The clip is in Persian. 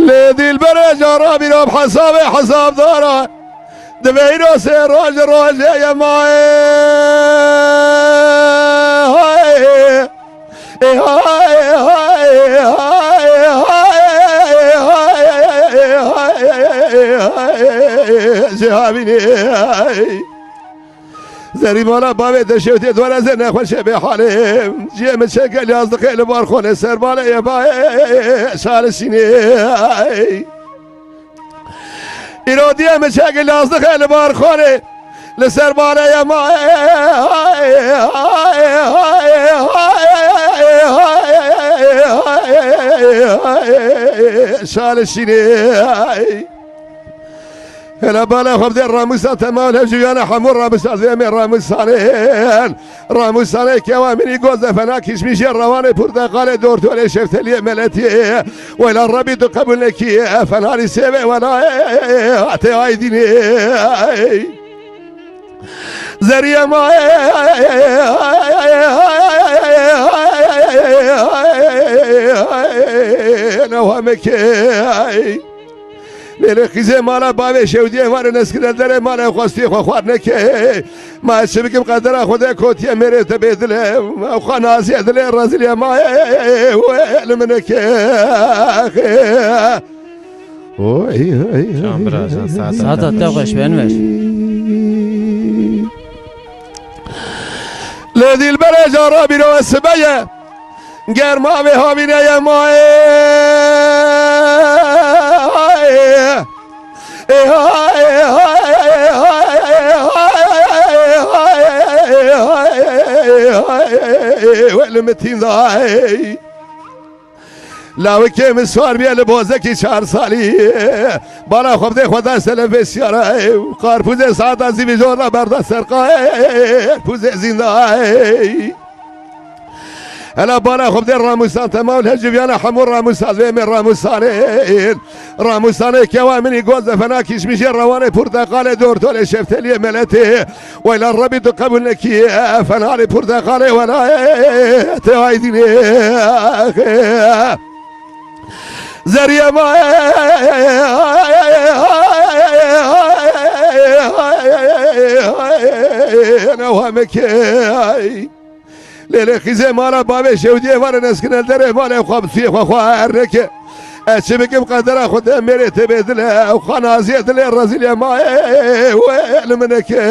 لدلبر جرابي رو بحساب حساب داره دبيرو سراج راج يا ماي جابيني زري مالا بابي دشوتي دولا زين خوش بحالم جي متشكل يا اصدقائي البارخون سر بالا يا باي شالسيني إرادية مشاكل أصدقاء البارخوني لسر بالا يا ما شالشيني هلا بالا خبز الراموسة تمام هجيانا حمور راموسة زي من راموسانين راموسانين كوامني جوز فناكش مشي الرواني برتقال دورت ولا شفت لي ملتي ولا الربي قبل لك فناري سيبي ولا تعيدني زريا ما نوامك لیلی خیزه مالا باوی شودیه واره نسکر داره مالا خواستی خوار نکه ما چه بگم قدر خدا کوتیه میره تبدله او خنازی دله رازیلی ما ویل منکه جان برا جان ساعت تاقش بنوش لیدیل بره جارابی رو اسبیه گرما به هاوینه یا ماه ولمتين ضاي لاوي كي مسوار بيا لبوزكي 4 سالي بالا خبدي خدا سلام بسيارة قار بوزي ساعة زي جورا بردا سرقاي بوزي زينداي انا بالا خبدي الراموسان تمام هجبيانا حمور راموسان زي من راموسانين راموساني كوامني جوز فناكيش مشي الرواني برتقالي دورتولي شفت لي ملتي ولا الربي قبل لك فناري برتقالي ولا تعيدني زريا ما انا وهمك لیلی خیزه مالا بابی شودیه واره نسکن داره مالا خواب سوی خواه رکه چه بگم قدر خدا میره تبدله و خانازیه دلی رزیلی ما ویل منکه